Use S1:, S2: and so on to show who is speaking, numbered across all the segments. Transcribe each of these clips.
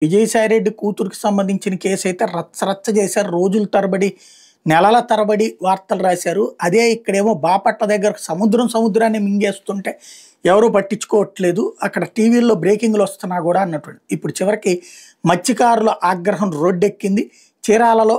S1: విజయసాయిరెడ్డి కూతురికి సంబంధించిన కేసు అయితే రచ్చరచ్చ చేశారు. రోజుల తరబడి, నెలల తరబడి వార్తలు రాశారు. అదే ఇక్కడేమో బాపట్ల దగ్గర సముద్రాన్ని మింగేస్తుంటే ఎవరూ పట్టించుకోవట్లేదు. అక్కడ టీవీల్లో బ్రేకింగ్లు వస్తున్నా కూడా అన్నట్టు. ఇప్పుడు చివరికి మత్స్యకారుల ఆగ్రహం రోడ్డెక్కింది. చీరాలలో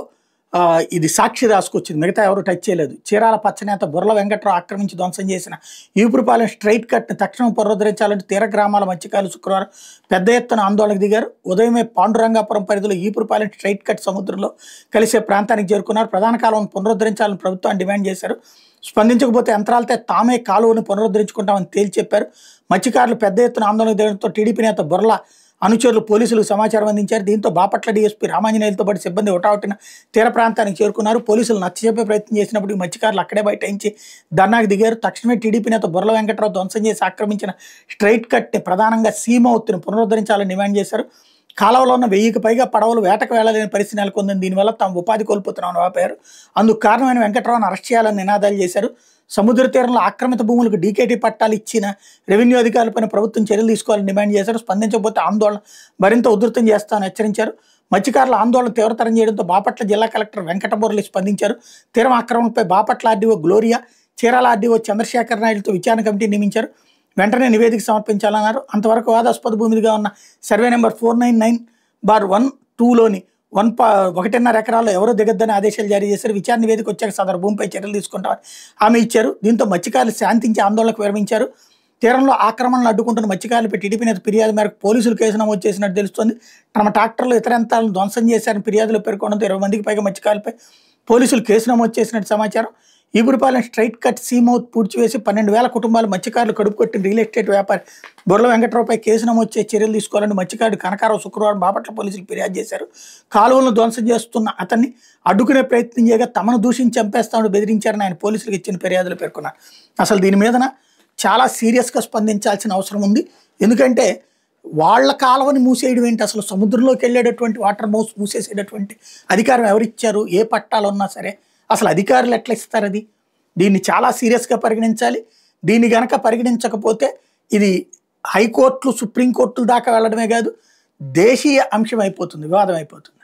S1: ఇది సాక్షి రాసుకొచ్చింది, మిగతా ఎవరు టచ్ చేయలేదు. చీరాల పచ్చనేత బుర్ల వెంకట్రావు ఆక్రమించి ధ్వంసం చేసిన ఈపురపాలెం స్ట్రైట్ కట్ని తక్షణం పునరుద్ధరించాలంటే తీర గ్రామాల మత్స్యకారులు శుక్రవారం పెద్ద ఎత్తున ఆందోళనకు దిగారు. ఉదయమే పాండురంగాపురం పరిధిలో ఈపురపాలెం స్ట్రైట్ కట్ సముద్రంలో కలిసే ప్రాంతానికి చేరుకున్నారు. ప్రధాన కాలువను పునరుద్ధరించాలని ప్రభుత్వాన్ని డిమాండ్ చేశారు. స్పందించకపోతే యంత్రాలతో తామే కాలువను పునరుద్ధరించుకుంటామని తేల్చి చెప్పారు. మత్స్యకారులు పెద్ద ఎత్తున ఆందోళన దిగడంతో టీడీపీ నేత బుర్ల అనుచరులు పోలీసులకు సమాచారం అందించారు. దీంతో బాపట్ల డీఎస్పీ రామాంజనేయులతో పాటు సిబ్బంది హుటాహుటిన తీర ప్రాంతానికి చేరుకున్నారు. పోలీసులు నచ్చజెప్పే ప్రయత్నం చేసినప్పుడు మత్స్యకారులు అక్కడే బైఠాయించి ధర్నాకు దిగారు. తక్షణమే టీడీపీ నేత బుర్ల వెంకట్రావు ధ్వంసం చేసి ఆక్రమించిన స్ట్రైట్ కట్ని ప్రధానంగా సీమౌత్ని పునరుద్ధరించాలని డిమాండ్ చేశారు. కాలువలో ఉన్న 1000కి పైగా పడవలు వేటకు వెళ్లలేని పరిస్థితి నెలకొందని, దీనివల్ల తాము ఉపాధి కోల్పోతున్నామని వాపారు. అందుకు కారణమైన వెంకట్రావును అరెస్ట్ చేయాలని నినాదాలు చేశారు. సముద్ర తీరంలో ఆక్రమిత భూములకు డీకేటీ పట్టాలు ఇచ్చిన రెవెన్యూ అధికారులపైన ప్రభుత్వం చర్యలు తీసుకోవాలని డిమాండ్ చేశారు. స్పందించకపోతే ఆందోళన మరింత ఉధృతం చేస్తామని హెచ్చరించారు. మత్స్యకారుల ఆందోళన తీవ్రతరం చేయడంతో బాపట్ల జిల్లా కలెక్టర్ వెంకటమురళి స్పందించారు. తీరం ఆక్రమణపై బాపట్ల ఆర్డీఓ గ్లోరియా, చీరాల ఆర్డీఓ చంద్రశేఖర్ నాయుడుతో విచారణ కమిటీ నియమించారు. వెంటనే నివేదిక సమర్పించాలన్నారు. అంతవరకు వాదాస్పద భూమిగా ఉన్న సర్వే నెంబర్ 499/1-2లోని 1.5 ఎకరాల్లో ఎవరో దిగద్దని ఆదేశాలు జారీ చేశారు. విచారణ నివేదిక వచ్చాక సదరు భూమిపై చర్యలు తీసుకుంటామని హామీ ఇచ్చారు. దీంతో మత్స్యకారులు శాంతించి ఆందోళనకు విరమించారు. తీరంలో ఆక్రమణలు అడ్డుకుంటున్న మత్స్యకారులపై టీడీపీ నేత ఫిర్యాదు మేరకు పోలీసులు కేసు నమోదు చేసినట్టు తెలుస్తోంది. తమ ట్రాక్టర్లు ఇతర యంత్రాలను ధ్వంసం చేశారని ఫిర్యాదులు పేర్కొనడంతో 20 మందికి పైగా మత్స్యకారులపై పోలీసులు కేసు నమోదు చేసినట్టు సమాచారం. ఈపురపాలెం స్ట్రైట్ కట్ సీమౌత్ పూడ్చివేసి 12,000 కుటుంబాలు మత్స్యకారులు కడుపు కొట్టిన రియల్ ఎస్టేట్ వ్యాపారి బుర్ల వెంకట్రావుపై కేసు నమోదు చేసి చర్యలు తీసుకోవాలని మత్స్యకారుడు కనకారావు శుక్రవారం బాపట్ల పోలీసులు ఫిర్యాదు చేశారు. కాలువలను ధ్వంసం చేస్తున్న అతన్ని అడ్డుకునే ప్రయత్నం చేయగా తమను దూషించి చంపేస్తామని బెదిరించారని ఆయన పోలీసులకు ఇచ్చిన ఫిర్యాదులు పేర్కొన్నారు. అసలు దీని మీదన చాలా సీరియస్గా స్పందించాల్సిన అవసరం ఉంది. ఎందుకంటే వాళ్ళ కాలువని మూసేయడం ఏంటి, అసలు సముద్రంలోకి వెళ్ళేటటువంటి వాటర్ మౌస్ మూసేసేటటువంటి అధికారం ఎవరిచ్చారు? ఏ పట్టాలు ఉన్నా సరే అసలు అధికారులు ఎట్లా ఇస్తారు? అది దీన్ని చాలా సీరియస్గా పరిగణించాలి. దీన్ని గనక పరిగణించకపోతే ఇది హైకోర్టులు, సుప్రీంకోర్టుల దాకా వెళ్ళడమే కాదు, దేశీయ అంశం అయిపోతుంది, వివాదం అయిపోతుంది.